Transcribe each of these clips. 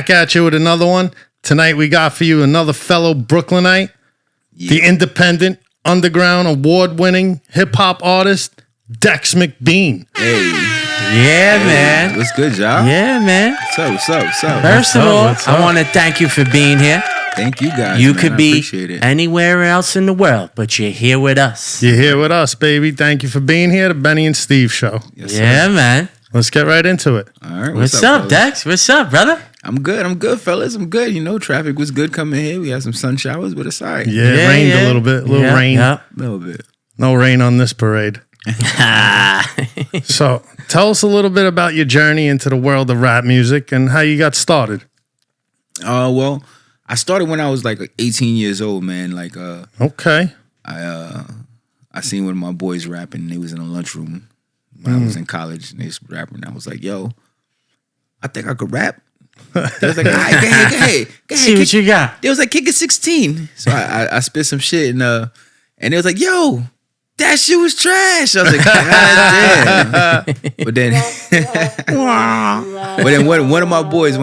back at you with another one. Tonight we got for you another fellow Brooklynite, the independent, underground, award-winning hip-hop artist, Dex McBean. Hey. Yeah, man. What's good, y'all? Yeah, man. What's up? First of all, I want to thank you for being here. Thank you, guys. You man. could I be appreciate it. anywhere else in the world, but you're here with us. You're here with us, baby. Thank you for being here. The Benny and Steve Show. Yes, Yeah, sir. man. Let's get right into it. All right. What's up, fellas? Dex? What's up, brother? I'm good, fellas. I'm good. You know, traffic was good coming here. We had some sun showers, but it's all right. Yeah, it rained a little bit. Rain. Yeah. A little bit. No rain on this parade. So tell us a little bit about your journey into the world of rap music and how you got started. Well, I started when I was like 18 years old, man. Like, Okay. I seen one of my boys rapping. They was in a lunchroom when I was in college, and they was rapping. And I was like, "Yo, I think I could rap." They was like, "All right, go ahead, See what you got. They was like, "Kick it 16." So I spit some shit, and they was like, "Yo, that shit was trash." I was like, "God damn!" But then one of my boys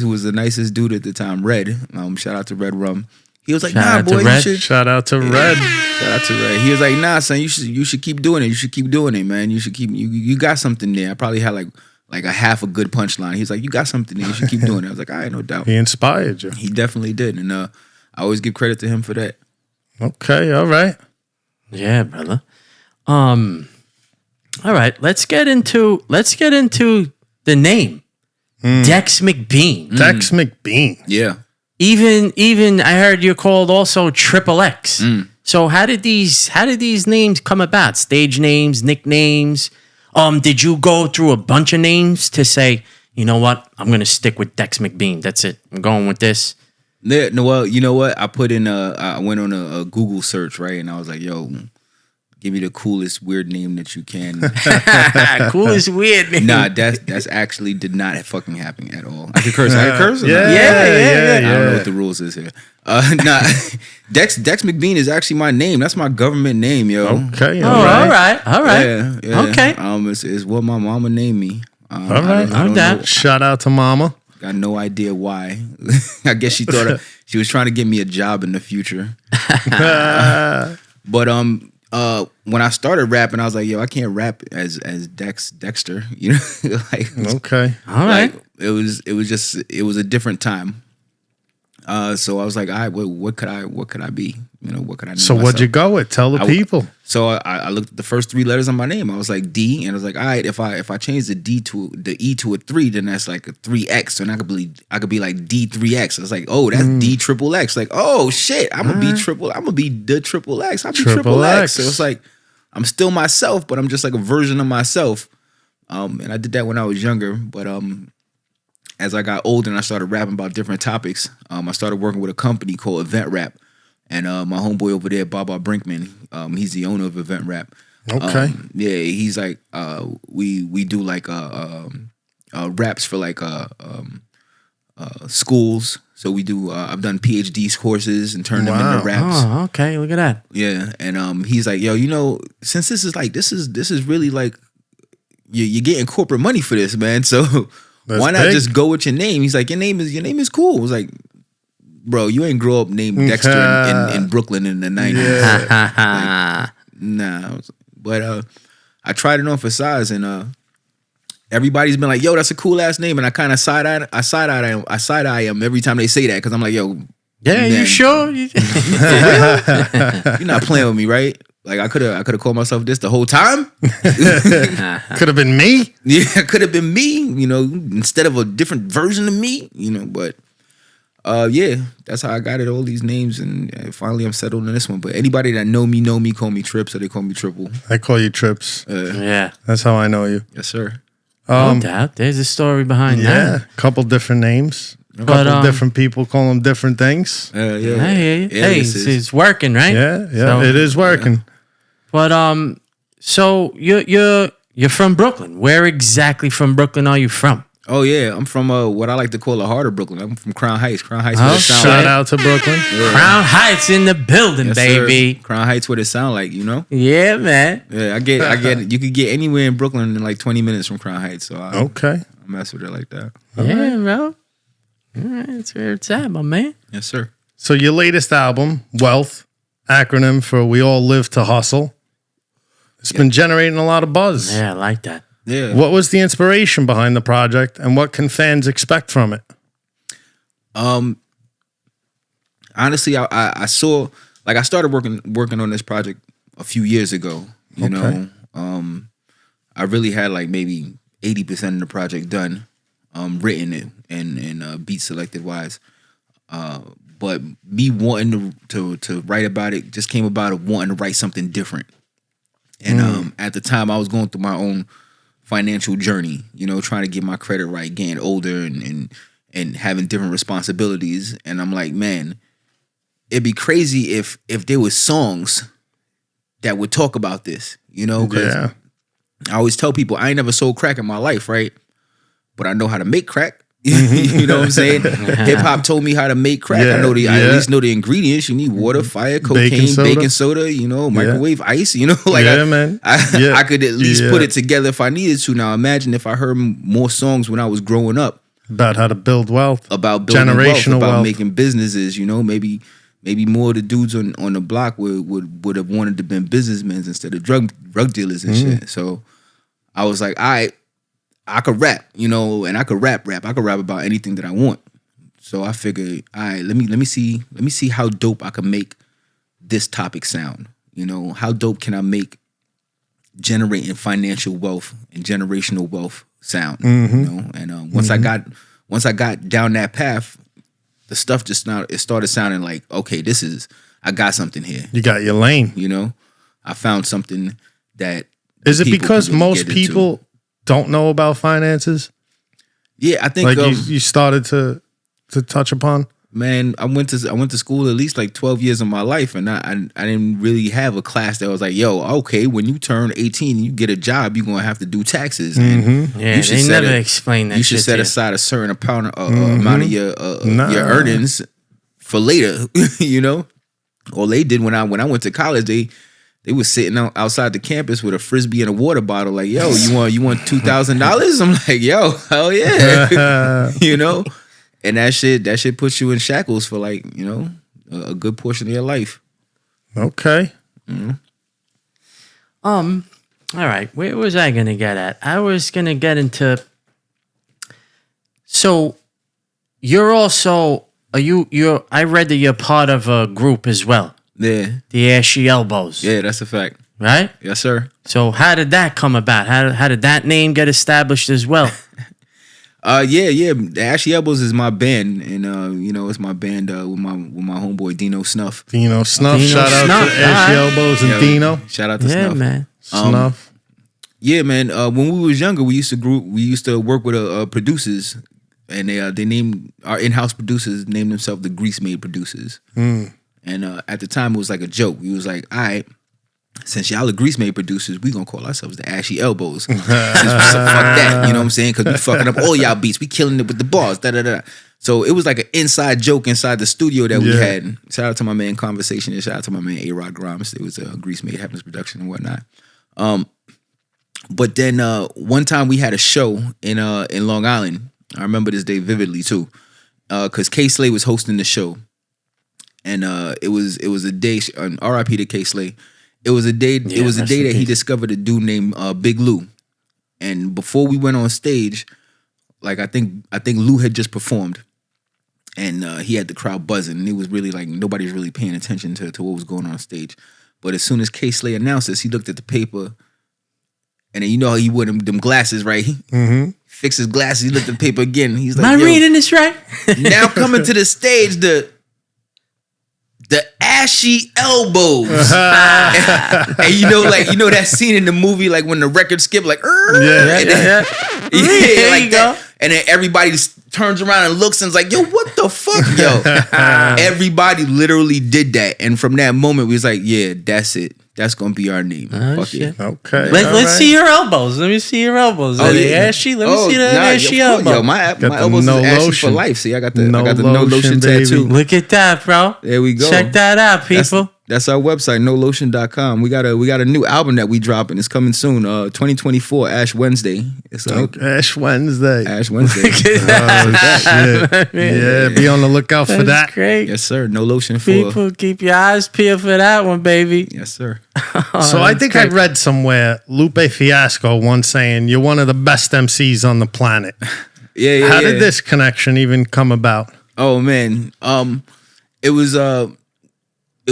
who was the nicest dude at the time, Red. Shout out to Red Rum. He was like, Shout out "Nah, to boy, Red. you should." Shout out to Red. Shout out to Red. He was like, "Nah, son, you should keep doing it. You should keep doing it, man. You should keep you got something there." I probably had like a half a good punchline. He was like, "You got something there. You should keep doing it." I was like, "All right, no doubt." He inspired you. He definitely did, and I always give credit to him for that. Okay, all right. Yeah, brother. All right, let's get into the name. Dex McBean. Dex McBean. Yeah. Even I heard you're called also Triple X. So how did these names come about? Stage names, nicknames? Did you go through a bunch of names to say, you know what, I'm gonna stick with Dex McBean. That's it. I'm going with this. Yeah, no, well, you know what? I went on a Google search, right? And I was like, "Yo, give me the coolest weird name that you can." Coolest weird name. Nah, that's actually did not fucking happen at all. I can curse. I can curse. Or Yeah, not? Yeah. I don't know what the rules is here. Nah, Dex McBean is actually my name. That's my government name, yo. Okay, Oh, all right. all right. Yeah. Okay. It's what my mama named me. All right. I don't know. Shout out to Mama. Got no idea why. I guess she thought she was trying to get me a job in the future. But when I started rapping, I was like, "Yo, I can't rap as Dexter," you know. Like, Okay. All right. like, it was a different time. So I was like, "All right, what could I be? You know, what could I name So what'd you myself?" go with? Tell the people. So I looked at the first three letters of my name. I was like D, and I was like, all right, if I change the E to a 3, then that's like a 3X, and I could be like D3X. I was like, oh, that's D triple X. Like, oh shit, I'm gonna be the triple X. I'll be triple X. So it's like I'm still myself, but I'm just like a version of myself. And I did that when I was younger, but as I got older and I started rapping about different topics, I started working with a company called Event Rap. And my homeboy over there, Baba Brinkman, he's the owner of Event Rap. Okay. Yeah, he's like, we do like raps for like schools. So we do. I've done PhD courses and turned them into raps. Oh, okay. Look at that. Yeah, and he's like, yo, you know, since this is really like you're getting corporate money for this, man. So That's why not big. just go with your name? He's like, your name is cool. I was like, bro, you ain't grow up named Dexter in Brooklyn in the 90s. Yeah. Nah. But I tried it on for size, and everybody's been like, yo, that's a cool ass name. And I kind of side eye him every time they say that, because I'm like, yo, Yeah, man, you sure? you're not playing with me, right? Like I could have called myself this the whole time. Could have been me. Yeah, it could have been me, you know, instead of a different version of me, you know, but yeah, that's how I got it, all these names, and finally I'm settled on this one. But anybody that know me, call me Trips, or they call me Triple. I call you Trips. Yeah. That's how I know you. Yes, sir. No doubt. There's a story behind Yeah, that. couple different names. A But, couple different people call them different things. Yeah. I hear you. Yeah, Hey, this is- it's working, right? Yeah, So- it is working. But so you're from Brooklyn. Where exactly from Brooklyn are you from? Oh yeah, I'm from what I like to call the heart of Brooklyn. I'm from Crown Heights. Crown Heights, Oh, what it sound Shout like. out to Brooklyn. Yeah. Crown Heights in the building, Yes, baby. sir. Crown Heights, what it sound like, you know? Yeah, man. Yeah, I get it. You could get anywhere in Brooklyn in like 20 minutes from Crown Heights. So I Okay. mess with it like that. Yeah, bro. That's where it's at, my man. Yes, sir. So your latest album, Wealth, acronym for We All Live to Hustle, it's been generating a lot of buzz. Yeah, I like that. Yeah. What was the inspiration behind the project, and what can fans expect from it? Honestly, I saw, like, I started working on this project a few years ago. You know, I really had like maybe 80% of the project done, written it and beat selected wise. But me wanting to write about it just came about of wanting to write something different. And at the time, I was going through my own financial journey, you know, trying to get my credit right, getting older and having different responsibilities. And I'm like, man, it'd be crazy if there was songs that would talk about this, you know? 'Cause I always tell people I ain't never sold crack in my life, right? But I know how to make crack. You know what I'm saying? Hip hop told me how to make crack. I know I at least know the ingredients. You need water, fire, cocaine, baking soda, you know, microwave ice, you know, like I could at least put it together if I needed to. Now imagine if I heard more songs when I was growing up about how to build wealth, about building generational wealth, about wealth, making businesses, you know, maybe more of the dudes on the block would have wanted to be businessmen instead of drug dealers and shit. So I was like, all right, I could rap, you know, and I could rap. I could rap about anything that I want. So I figured, all right, let me see how dope I can make this topic sound. You know, how dope can I make generating financial wealth and generational wealth sound? You know, and once I got down that path, the stuff it started sounding like, okay, I got something here. You got your lane. You know, I found something that is it because really most people don't know about finances? Yeah, I think like you started to touch upon. Man, I went to school at least like 12 years of my life, and I didn't really have a class that was like, yo, okay, when you turn 18 and you get a job, you're gonna have to do taxes. And yeah, they never explain that. You should set aside a certain amount of your earnings for later. You know, all they did when I went to college, they was sitting outside the campus with a Frisbee and a water bottle, like, yo, you want $2,000? I'm like, yo, hell yeah. You know? And that shit puts you in shackles for, like, you know, a good portion of your life. Okay. All right. Where was I gonna get at? I was gonna get into, so you're also I read that you're part of a group as well. Yeah. The Ashy Elbows. Yeah, that's a fact. Right? Yes, sir. So how did that come about? How did that name get established as well? Yeah. The Ashy Elbows is my band, and you know, it's my band with my homeboy Dino Snuff. Dino Snuff. Shout out to Ashy Elbows and Dino. Shout out to Snuff. Yeah, man. Snuff. Yeah, man. When we was younger, we used to work with producers, and they named our in-house producers named themselves the Grease Made Producers. And at the time, it was like a joke. We was like, all right, since y'all are Grease Made Producers, we gonna call ourselves the Ashy Elbows. Fuck that, you know what I'm saying? Because we fucking up all y'all beats. We killing it with the bars, da-da-da. So it was like an inside joke inside the studio that we had. Shout out to my man Conversation, and shout out to my man A-Rod Grimes. It was a Grease Made Happiness production and whatnot. But then one time we had a show in Long Island. I remember this day vividly too, because K Slay was hosting the show. And it was a day. R.I.P. to K Slay. It was a day. It was a day that he discovered a dude named Big Lou. And before we went on stage, like I think Lou had just performed, and he had the crowd buzzing, and it was really like nobody was really paying attention to what was going on stage. But as soon as K Slay announced this, he looked at the paper, and then you know how he wore them glasses, right? He fixed his glasses. He looked at the paper again. He's like, am I reading this right? Now coming to the stage, the Ashy Elbows. And you know that scene in the movie, like when the record skip, like, yeah, like that. And then everybody turns around and looks and is like, yo, what the fuck, yo? Everybody literally did that. And from that moment, we was like, yeah, that's it. That's gonna be our name. Fuck shit. it. Okay. Let's see your elbows. Let me see your elbows. Are they ashy? Let me see that ashy elbow. Yo, my elbows is ashy for life. See, I got the no lotion baby. tattoo. Look at that, bro. There we go. Check that out, people. That's our website, nolotion.com. We got a new album that we dropping. It's coming soon. 2024 Ash Wednesday. It's Ash Wednesday. Ash Wednesday. Shit. Yeah, be on the lookout for that. Great. Yes, sir. No Lotion 4. People keep your eyes peeled for that one, baby. Yes, sir. So I think I read somewhere Lupe Fiasco once saying you're one of the best MCs on the planet. Yeah. How did this connection even come about? Oh man, it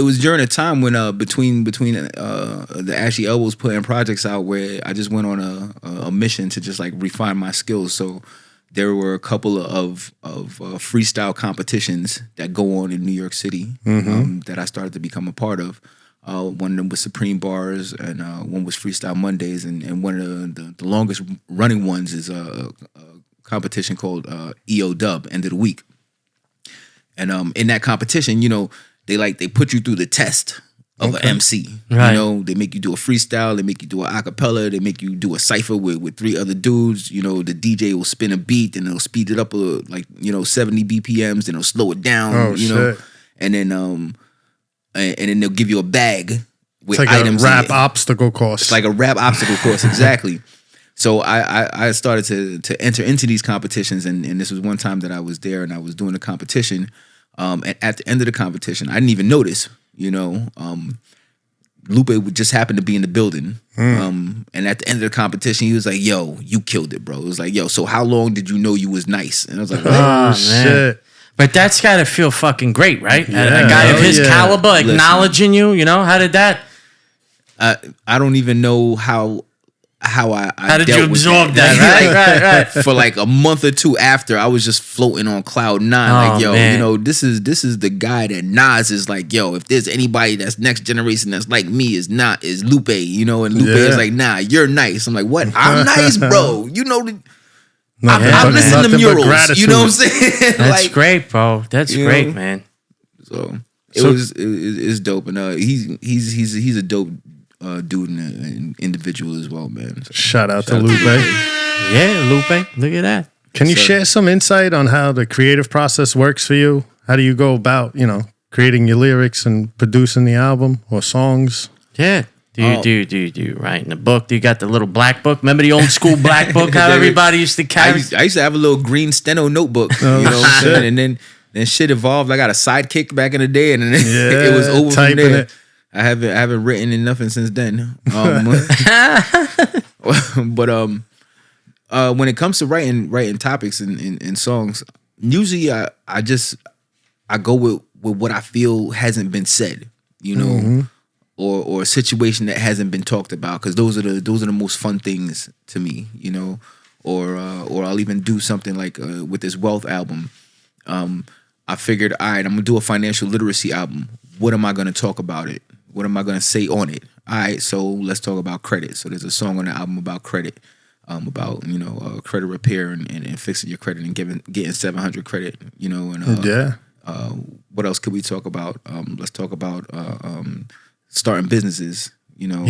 was during a time when between the Ashy Elbows putting projects out where I just went on a mission to just like refine my skills. So there were a couple of freestyle competitions that go on in New York City that I started to become a part of. One of them was Supreme Bars, and one was Freestyle Mondays, and one of the longest running ones is a competition called EO Dub, End of the Week. And in that competition, you know, they put you through the test of an MC. Right. You know, they make you do a freestyle, they make you do an acapella, they make you do a cypher with 3 other dudes. You know, the DJ will spin a beat and it'll speed it up 70 BPMs, then it'll slow it down. Know, and then they'll give you a bag with it's like items. A rap obstacle course. It's like a rap obstacle course, exactly. So I started to enter into these competitions, and this was one time that I was there and I was doing the competition. And at the end of the competition, I didn't even notice, you know, Lupe would just happen to be in the building. And at the end of the competition, he was like, yo, you killed it, bro. It was like, yo, so how long did you know you was nice? And I was like, oh, shit. But that's got to feel fucking great, right? Yeah. A guy of his caliber Listen. acknowledging you, you know? How did that? I don't even know how I How did dealt you with absorb that? Right. For like a month or two after, I was just floating on cloud 9. Like, yo, man. you know, this is the guy that Nas is like, yo, if there's anybody that's next generation that's like me is Lupe, you know, and Lupe is like, nah, you're nice. I'm like, what? I'm nice, bro. You know, I'm listening to murals. You know what I'm saying? That's great, bro. That's great, know? man. So it's dope, and he's a dope dude and an individual as well, man. So, shout out to Lupe. Yeah, Lupe. Look at that. Can you share some insight on how the creative process works for you? How do you go about, you know, creating your lyrics and producing the album or songs? Yeah. Do you write in the book? Do you got the little black book? Remember the old school black book? How everybody used to carry? I used to have a little green steno notebook, you know what I'm saying? And then shit evolved. I got a sidekick back in the day, and then it was over from there. It. I haven't written in nothing since then. But when it comes to writing topics and songs, usually I go with what I feel hasn't been said, you know, or a situation that hasn't been talked about, because those are the most fun things to me, you know. Or I'll even do something like with this wealth album. I figured, all right, I'm gonna do a financial literacy album. What am I gonna talk about it? What am I gonna say on it? All right, so let's talk about credit. So there's a song on the album about credit, about credit repair and fixing your credit and getting 700 credit. You know, and what else could we talk about? Let's talk about starting businesses. You know,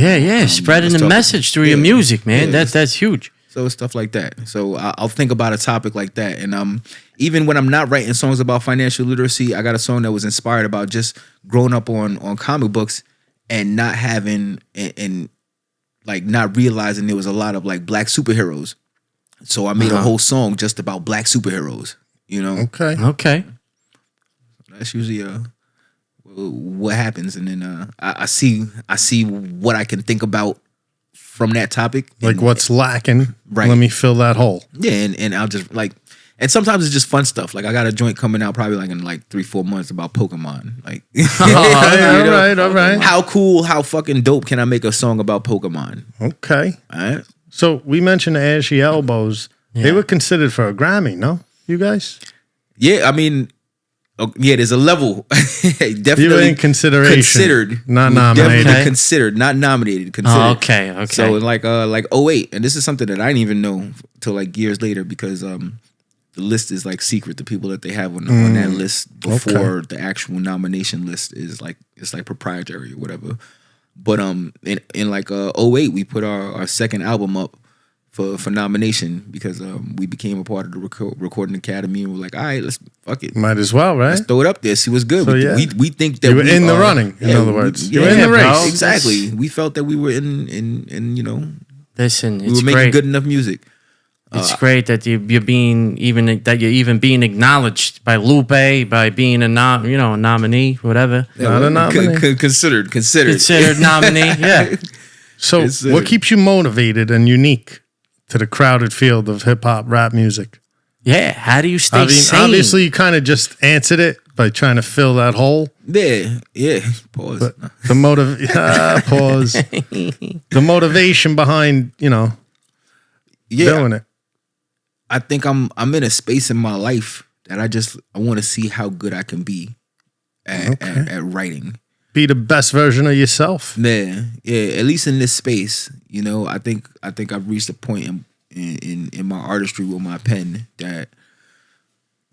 spreading the message through your music, man. That's huge. So stuff like that. So I'll think about a topic like that. And even when I'm not writing songs about financial literacy, I got a song that was inspired about just growing up on comic books and not having and like not realizing there was a lot of like black superheroes. So I made a whole song just about black superheroes, you know? Okay. That's usually what happens. And then I see what I can think about from that topic. Like what's lacking. Right. Let me fill that hole. Yeah, and I'll just like, and sometimes it's just fun stuff. Like I got a joint coming out probably like in like 3-4 months about Pokemon. Like, all right. How cool, how fucking dope can I make a song about Pokemon? Okay. All right. So we mentioned the Ashy Elbows. Yeah. They were considered for a Grammy, no? You guys? Yeah, I mean, there's a level. Definitely you were in consideration. Considered. Not nominated. Definitely considered. Not nominated. Considered. Okay. So like 08, and this is something that I didn't even know till like years later, because the list is like secret. The people that they have on that list before the actual nomination list is like, it's like proprietary or whatever. But in like 08, we put our second album up for nomination because we became a part of the recording academy and we're like, all right, let's fuck it. Might as well, right? Let's throw it up there, see what's good. So, we think that you were in the running, in other words. You were in the race. Bro. Exactly. We felt that we were in Listen, we it's were making great. good enough music. It's great that you're even being acknowledged by Lupe, by being a nominee, whatever. Not a nominee. Considered Nominee, yeah. So, what keeps you motivated and unique to the crowded field of hip hop rap music? Yeah, how do you stay sane? Obviously, you kind of just answered it by trying to fill that hole. Yeah. Pause. But the pause. The motivation behind doing it. I think I'm in a space in my life that I want to see how good I can be at writing. Be the best version of yourself. Yeah. At least in this space, I think I've reached a point in my artistry with my pen that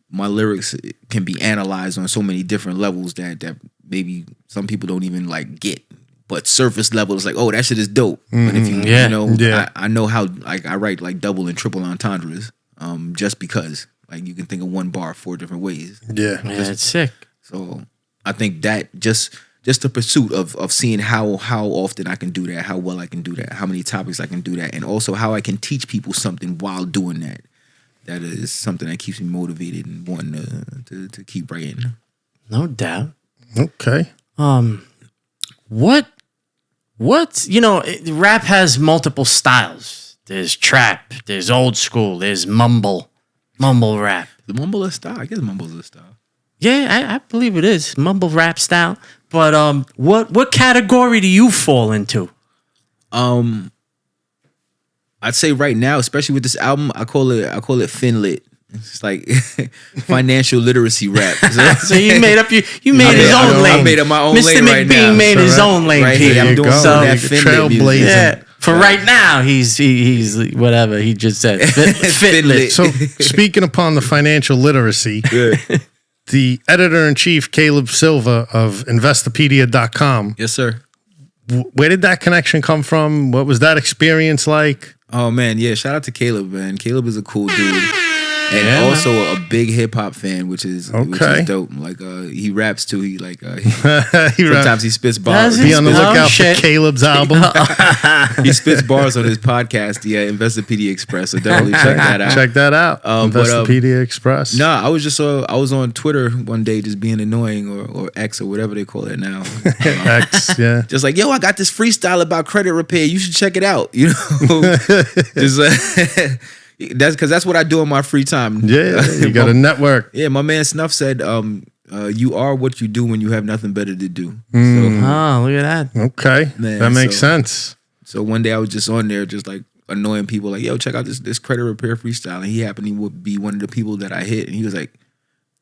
my lyrics can be analyzed on so many different levels that maybe some people don't even like get. But surface level is like, oh, that shit is dope. But if I know how like I write like double and triple entendres, just because like you can think of one bar 4 different ways. Yeah, it's sick. So I think that just the pursuit of seeing how often I can do that, how well I can do that, how many topics I can do that, and also how I can teach people something while doing that. That is something that keeps me motivated and wanting to keep writing. No doubt. Okay. What's rap has multiple styles. There's trap, there's old school, there's mumble rap. The mumble is style. I guess mumble is a style. Yeah, I believe it is mumble rap style. But what category do you fall into? I'd say right now, especially with this album, I call it Finlit. It's like financial literacy rap. So you made up his own lane. I made up my own Mr. lane right now. McBean made his own lane. Right Here. here, I'm doing some of that Finlit music. Yeah. For right now, he's whatever he just said. Finlit. So, speaking upon the financial literacy, the editor-in-chief, Caleb Silva of Investopedia.com. Yes, sir. Where did that connection come from? What was that experience like? Oh, man. Yeah. Shout out to Caleb, man. Caleb is a cool dude. And also a big hip hop fan, which is dope. Like he raps too. He like sometimes he spits bars. Be on the lookout for Caleb's album. He spits bars on his podcast, the Investopedia Express. So definitely check that out. Check that out. Investopedia Express. Nah, I was on Twitter one day just being annoying or X or whatever they call it now. X, yeah. Just like, yo, I got this freestyle about credit repair. You should check it out. Just that's what I do in my free time. Yeah, you got a network. Yeah, my man Snuff said, you are what you do when you have nothing better to do. Oh, look at that. Okay, man, that makes sense. So one day I was just on there just like annoying people like, yo, check out this credit repair freestyle. And he happened to be one of the people that I hit. And he was like,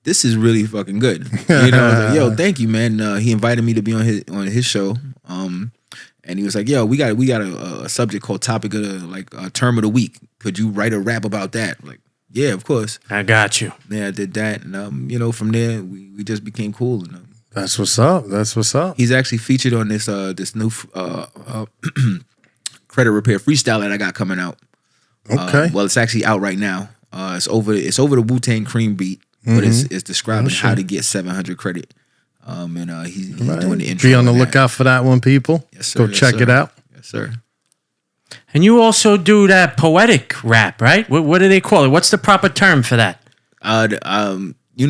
this is really fucking good. I was like, yo, thank you, man. He invited me to be on his show. And he was like, yo, we got a subject called topic of the term of the week. Could you write a rap about that? Like, yeah, of course. I got you. Yeah, I did that. And, from there, we just became cool. And, that's what's up. That's what's up. He's actually featured on this new credit repair freestyle that I got coming out. Okay. Well, it's actually out right now. It's over the Wu-Tang Cream beat, but it's describing how to get 700 credit. And he's doing the intro. Be on the lookout for that one, people. Yes, sir. Go check it out. Yes, sir. And you also do that poetic rap, right? What do they call it? What's the proper term for that? You're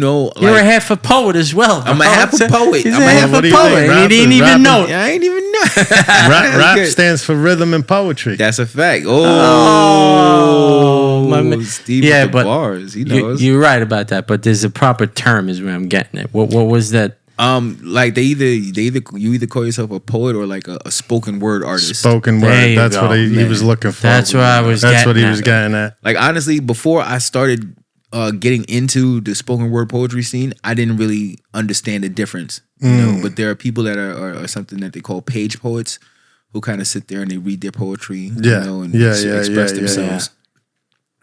a half a poet as well. I'm a half a poet. He's I'm a half a poet. He didn't even know. Yeah, I ain't even know. Rap stands for rhythm and poetry. That's a fact. My man. Steve with the bars. He knows. You're right about that, but there's a proper term is where I'm getting it. What was that? Like you either call yourself a poet or like a spoken word artist. Spoken word. That's what he was looking for. That's what I was. That's what he was getting at. Like honestly, before I started getting into the spoken word poetry scene, I didn't really understand the difference. You know, but there are people that are something that they call page poets, who kind of sit there and they read their poetry, express themselves.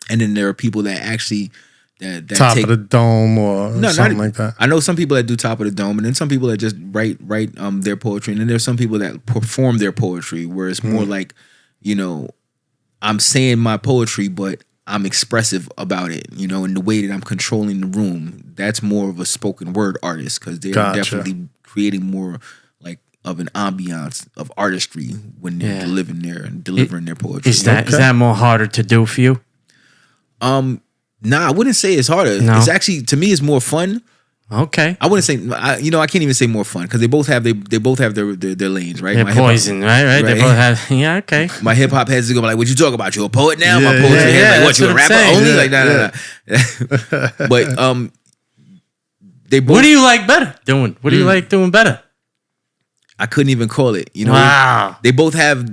And then there are people that actually. That top of the dome or something like that. I know some people that do top of the dome, and then some people that just write their poetry, and then there's some people that perform their poetry, where it's more like, I'm saying my poetry, but I'm expressive about it, you know, in the way that I'm controlling the room. That's more of a spoken word artist because they're definitely creating more like of an ambiance of artistry when they're delivering their poetry. Is that more harder to do for you? Nah, I wouldn't say it's harder. No. It's actually, to me, it's more fun. Okay. I wouldn't say, I can't even say more fun because they both have their lanes, right? They're My poison, right? They both have, yeah, okay. My hip hop heads go like, "What you talk about? You a poet now?" Yeah, My poetry heads yeah, like, "What, that's you a what I'm rapper saying. only?" Yeah, Like, nah. But they both. What do you like better doing? What do you like doing better? I couldn't even call it. You know, Wow. they both have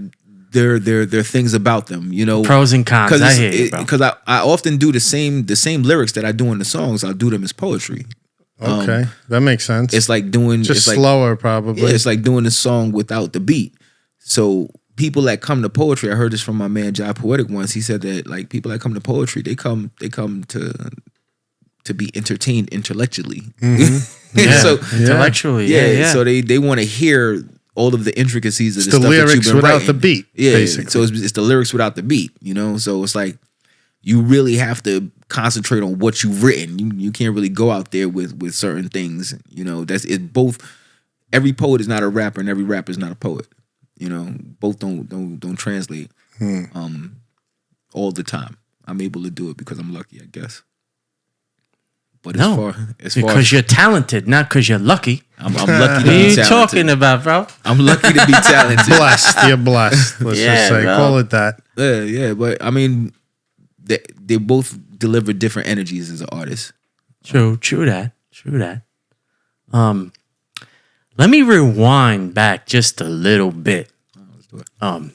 their things about them. You know, Pros and cons. I hear you, bro. Because I often do the same lyrics that I do in the songs. I'll do them as poetry. Okay, that makes sense. It's like doing just it's slower, like, probably. Yeah, it's like doing a song without the beat. So people that come to poetry, I heard this from my man Jai Poetic once. He said that like people that come to poetry, they come to be entertained intellectually. Mm-hmm. Yeah, So intellectually, yeah. So they want to hear all of the intricacies of It's the the stuff that you've lyrics been without writing. the beat, Yeah, basically. so it's the lyrics without the beat. You know, so it's like you really have to concentrate on what you've written. You can't really go out there with certain things. You know, that's it. Both every poet is not a rapper, and every rapper is not a poet. You know, both don't translate all the time. I'm able to do it because I'm lucky, I guess. But as far because you're talented, not because you're lucky. I'm lucky to What are be you talented. talking about, bro? I'm lucky to be talented. Blessed, you're blessed. Let's Yeah, just say, bro. call it that. Yeah, but I mean, they both deliver different energies as an artist. True that. Let me rewind back just a little bit. Let's do it.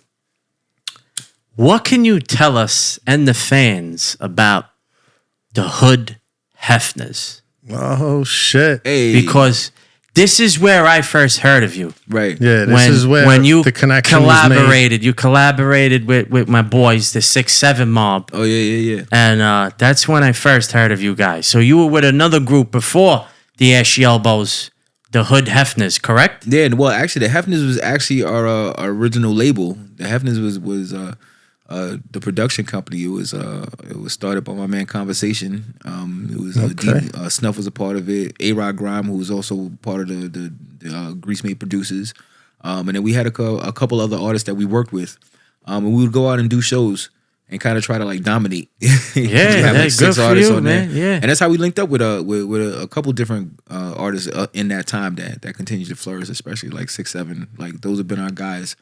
What can you tell us and the fans about the Hood Hefners? Oh shit! Hey, Because this is where I first heard of you. right. Yeah, this is where when you the connection was made. collaborated with my boys, the 6-7 mob. Oh yeah. And that's when I first heard of you guys. So you were with another group before the Ashy Elbows, the Hood Hefners, correct? Yeah, well, actually, the Hefners was actually our original label. The Hefners was the production company. It was started by my man Conversation. It was Snuff was a part of it. A-Rod Grime, who was also part of the Grease Made producers. And then we had a couple other artists that we worked with. And we would go out and do shows and kind of try to like dominate. Yeah, have, like, good for you, man. there. Yeah, And that's how we linked up with a couple different artists in that time that continues to flourish, especially like 6-7. Like those have been our guys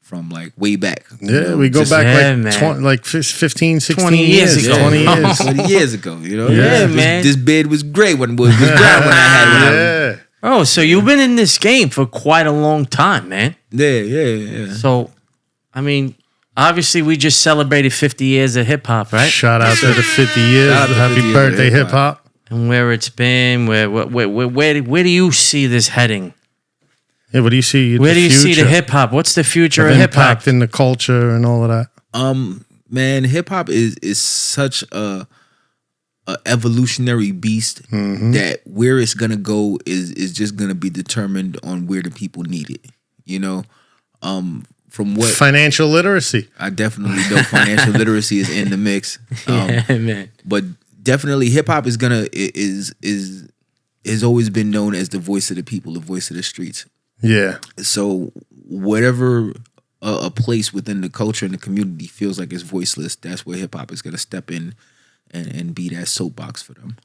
from like way back. Yeah, we go just- back man. like 15, 16 20 years years. ago. 20 years. 20 years ago, you know? Yeah, This- man. This bid was great when it was brown when I had when I was. Yeah. Oh, so you've been in this game for quite a long time, man. Yeah. So, I mean, obviously we just celebrated 50 years of hip hop, right? Shout out to the 50 years. Shout out to 50 Happy years birthday, of hip hip-hop. hop. And where it's been, where do you see this heading? Yeah, what do you see? Where do you see the hip hop? What's the future of of hip hop? impact in the culture and all of that? Man, hip hop is such a evolutionary beast that where it's gonna go is just gonna be determined on where the people need it. You know, from what Financial literacy. I definitely know, financial literacy is in the mix. Yeah, man. But definitely, hip hop is always been known as the voice of the people, the voice of the streets. Yeah. So whatever a place within the culture and the community feels like it's voiceless, that's where hip hop is gonna step in and be that soapbox for them.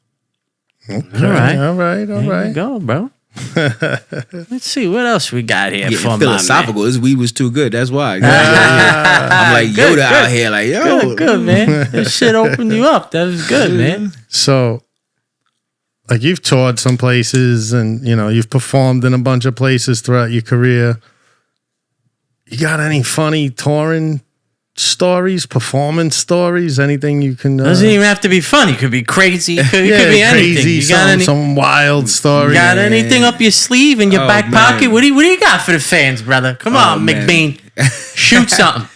Okay. All right. All right. There you go, bro. Let's see what else we got here Yeah, for my philosophical. man. This weed was too good. That's why. I'm like Good, Yoda out good. here, like yo. Good, man. This shit opened you up. That was good, man. So, like, you've toured some places and, you know, you've performed in a bunch of places throughout your career. You got any funny touring stories, performance stories, anything you can... Doesn't even have to be funny. It could be crazy. It could be anything. crazy, You got some wild story. got anything up your sleeve in your Oh, back man. pocket? What do you got for the fans, brother? Come on, man. McBean. Shoot something.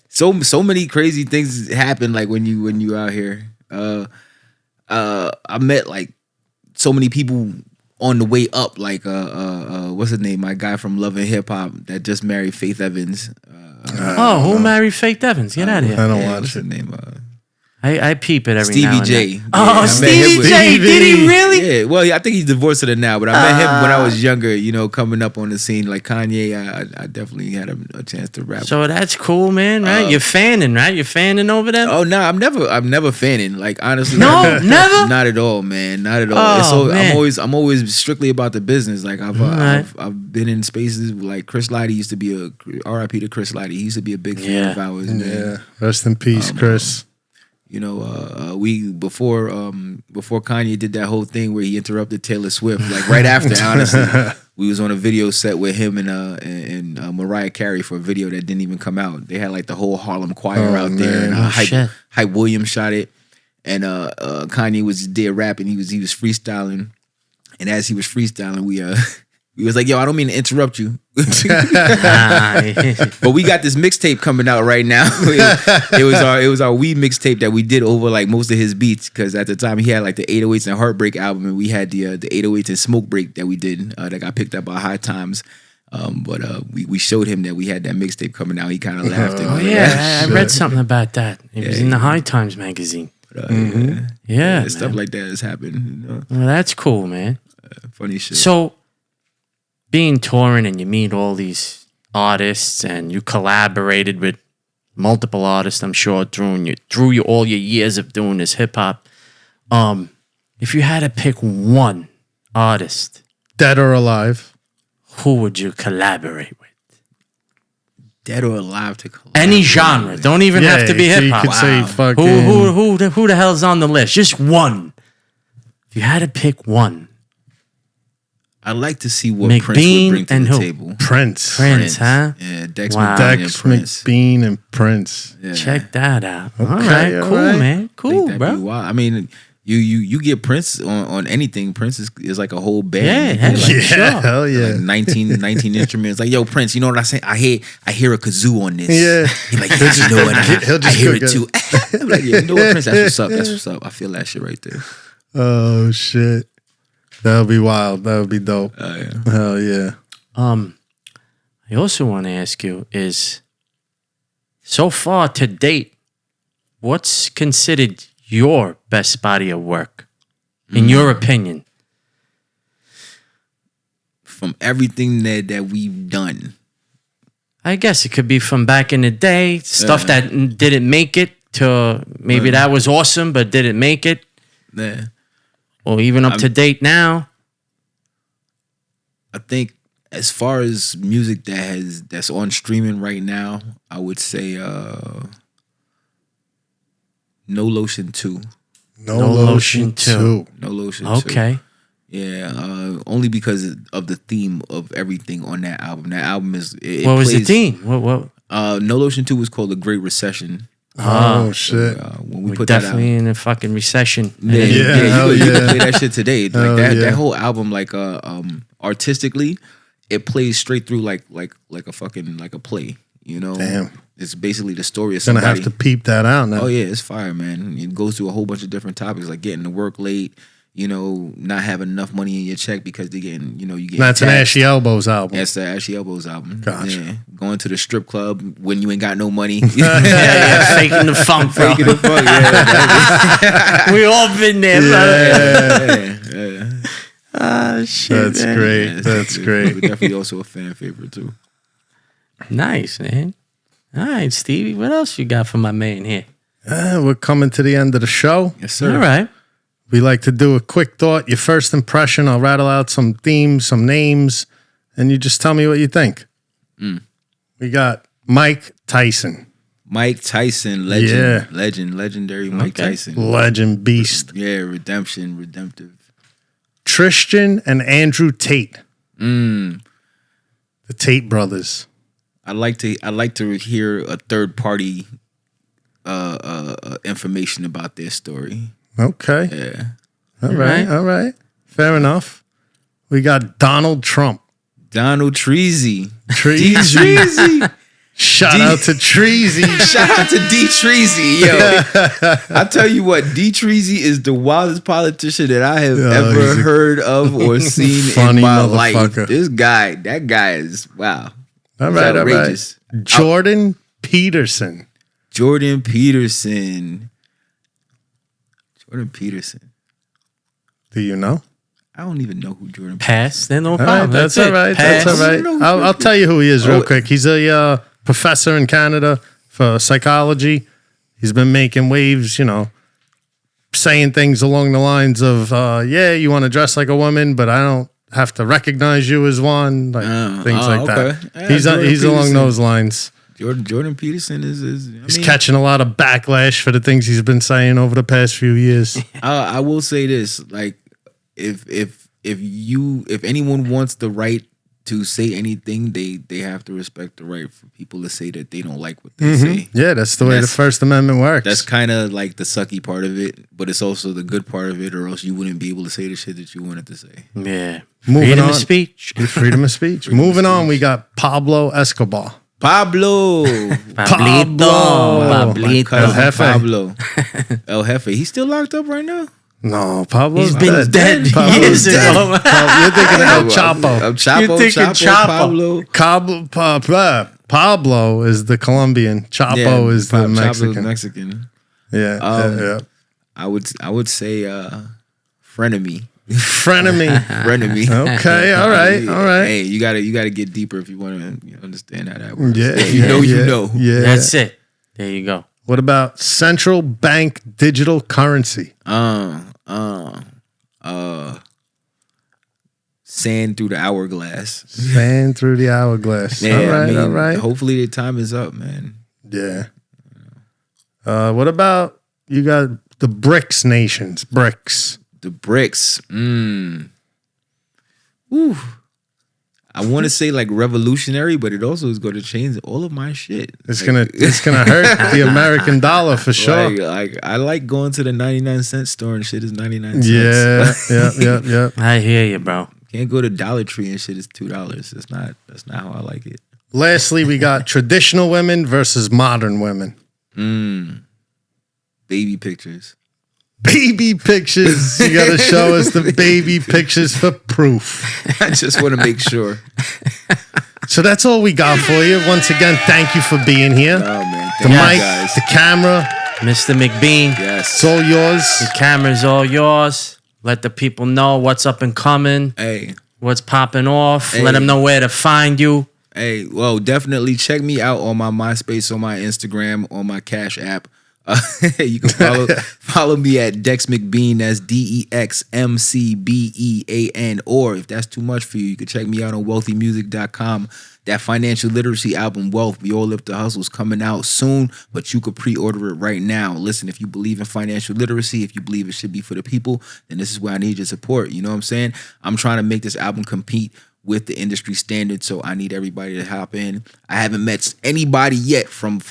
So many crazy things happen like when you out here. I met like so many people on the way up, like what's his name? My guy from Love and Hip Hop that just married Faith Evans. Who married Faith Evans? Get out of here. I don't what's watch his it. name? I peep it every Stevie now and J. then. Oh, I met Stevie him with- J. Did he really? Yeah, well, I think he's divorced her now, but I met him when I was younger, coming up on the scene. Like Kanye, I definitely had a chance to rap. So that's cool, man, right? You're fanning, right? You're fanning over them? Oh no, I'm never fanning. Like honestly, No, never? not at all, man, not at all. Oh, So man. I'm always strictly about the business. Like I've been in spaces like Chris Lighty used to be a R.I.P. to Chris Lighty. He used to be a big fan Yeah. of ours. Man. Yeah, rest in peace, Chris. We before Kanye did that whole thing where he interrupted Taylor Swift, like right after, honestly, we was on a video set with him and Mariah Carey for a video that didn't even come out. They had like the whole Harlem Choir out there, and shit. Hype Williams shot it, and Kanye was there rapping. He was freestyling, and as he was freestyling, we was like, yo, I don't mean to interrupt you. But we got this mixtape coming out right now. It was our weed mixtape that we did over like most of his beats, because at the time he had like the 808s and Heartbreak album, and we had the 808s and Smoke Break that we did that got picked up by High Times. But we showed him that we had that mixtape coming out. He kind of laughed. Oh, yeah, I read something about that. It was in the High Times magazine. Yeah, stuff like that has happened. Well, that's cool, man. Funny shit. So, being touring and you meet all these artists and you collaborated with multiple artists, I'm sure, through all your years of doing this hip hop. If you had to pick one artist, Dead or alive? who would you collaborate with? Dead or alive to collaborate. Any genre. Don't even have to be so hip hop. You could say fucking. Who the hell's on the list? Just one. If you had to pick one. I'd like to see what McBean Prince would bring to and the who? table. Prince. Prince, huh? Yeah, Dex Wow. McBean and Dex Prince. McBean and Prince. Yeah. Check that out. All Okay, right, all cool, right. man. I think Cool, that'd bro. be wild. I mean, you get Prince on anything. Prince is like a whole band. Yeah, Like, hell Yeah, sure. hell yeah. like 19 instruments. Like, yo, Prince, you know what I say? I hear a kazoo on this. Yeah. He's like, yeah, you know what? He'll I just hear go it too. I'm like, yeah, you know what, Prince? That's what's up. That's what's up. I feel that shit right there. Oh shit, that would be wild. That would be dope. Oh yeah. Hell yeah. I also want to ask you is, so far to date, what's considered your best body of work, in your opinion? From everything that we've done. I guess it could be from back in the day, stuff that didn't make it, to maybe that was awesome but didn't make it, Yeah. or even up to date now. I think as far as music that's on streaming right now, I would say No Lotion 2. No, No Lotion Lotion 2. No Lotion 2. Okay. Yeah, only because of the theme of everything on that album. That album is What was the theme? What? No Lotion 2 was called The Great Recession. Oh shit. When we We're put that out. definitely in a fucking recession. Yeah, hell you yeah. can play that shit today. Like Hell that yeah. whole album, like artistically, it plays straight through like a fucking like a play. You know, Damn. It's basically the story of Gonna somebody. have to peep that out now. Oh yeah, it's fire, man. It goes through a whole bunch of different topics, like getting to work late. You know, not having enough money in your check because they're getting, you get. That's an Ashy Elbows album. That's the Ashy Elbows album. Gotcha. Yeah. Going to the strip club when you ain't got no money. Yeah, faking the funk, bro. Faking the fuck, yeah. We all been there, bro. Yeah. Ah, shit, That's man. great. Yeah, That's it's great. definitely also a fan favorite too. Nice, man. All right, Stevie, what else you got for my man here? We're coming to the end of the show. Yes, sir. All right. We like to do a quick thought, your first impression. I'll rattle out some themes, some names, and you just tell me what you think. We got Mike Tyson, Mike Tyson, legend, Yeah. legendary Mike Okay. Tyson. legend, beast. Yeah, redemptive. Tristan and Andrew Tate, Mm. the Tate brothers. I like to hear a third party information about their story. Okay. Yeah. All right. All right. Fair enough. We got Donald Trump. Donald Treasy. Treasy. Shout out to Treasy. Shout out to D Treasy, yo. I tell you what, D Treasy is the wildest politician that I have Yo, ever he's a heard of or seen in funny my life. motherfucker. That guy is wow. All He's right. All right. outrageous. Jordan Peterson. Jordan Peterson. Jordan Peterson. Do you know? I don't even know who Jordan Pass. Then no All right, problem. that's it. all right. Pass. That's all right. I'll tell you who he is real quick. He's a professor in Canada for psychology. He's been making waves, saying things along the lines of, you want to dress like a woman, but I don't have to recognize you as one, things like that. Yeah, He's along Peterson. those lines. Jordan Peterson is He's catching a lot of backlash for the things he's been saying over the past few years. I will say this: like, if anyone wants the right to say anything, they have to respect the right for people to say that they don't like what they say. Yeah, that's the way the First Amendment works. That's kind of like the sucky part of it, but it's also the good part of it, or else you wouldn't be able to say the shit that you wanted to say. Yeah. Moving Freedom on. of speech. Freedom of speech. Moving on, we got Pablo Escobar. Pablo. Pablito. El Jefe. Pablo. El Jefe. He's still locked up right now? No, Pablo's He's been dead Pablo's years dead. ago. You're thinking of El Chapo. Chapo. You're thinking Chapo. Pablo is the Colombian. Chapo is the Mexican. Chapo's Mexican. Yeah. I would say frenemy. Frenemy. Frenemy. Okay, all right. Hey, you gotta get deeper if you want to understand how that works. Yeah, you know. Yeah. That's it. There you go. What about central bank digital currency? Sand through the hourglass. Sand through the hourglass. Yeah, all right. Hopefully the time is up, man. Yeah. What about you got the BRICS nations? BRICS. The BRICS. Ooh. I want to say like revolutionary, but it also is going to change all of my shit. It's gonna hurt the American dollar for sure. Like I like going to the 99-cent store and shit is 99 cents. Yeah. I hear you, bro. Can't go to Dollar Tree and shit is $2. That's not how I like it. Lastly, we got traditional women versus modern women. Baby pictures. Baby pictures. You gotta show us the baby pictures for proof. I just want to make sure. So that's all we got for you. Once again, thank you for being here. Oh man, The thank you mic, guys. the camera, Mr. McBean. Yes. it's all yours. The camera's all yours. Let the people know what's up and coming, Hey, what's popping off. Hey. Let them know where to find you. hey. Well, definitely check me out on my MySpace, on my Instagram, on my Cash App. You can follow me at Dex McBean. That's DEXMCBEAN. Or if that's too much for you, you can check me out on wealthymusic.com. That financial literacy album, Wealth, We All Live to Hustle, is coming out soon, but you could pre-order it right now. Listen, if you believe in financial literacy, if you believe it should be for the people, then this is where I need your support. You know what I'm saying? I'm trying to make this album compete with the industry standard, so I need everybody to hop in. I haven't met anybody yet from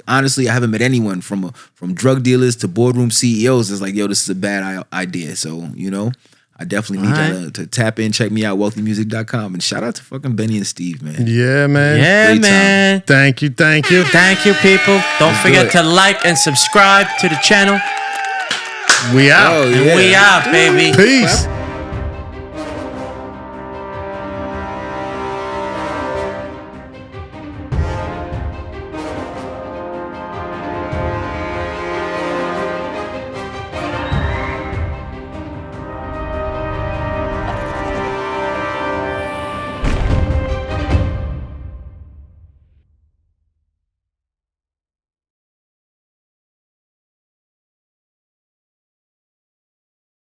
honestly, I haven't met anyone from drug dealers to boardroom CEOs. It's like, yo, this is a bad idea. So, I definitely need y'all to tap in, check me out, wealthymusic.com. And shout out to fucking Benny and Steve, man. Yeah, man. Yeah, Great man. Thank you. Thank you, people. Don't forget to like and subscribe to the channel. We out. Oh, And we out, baby. Peace.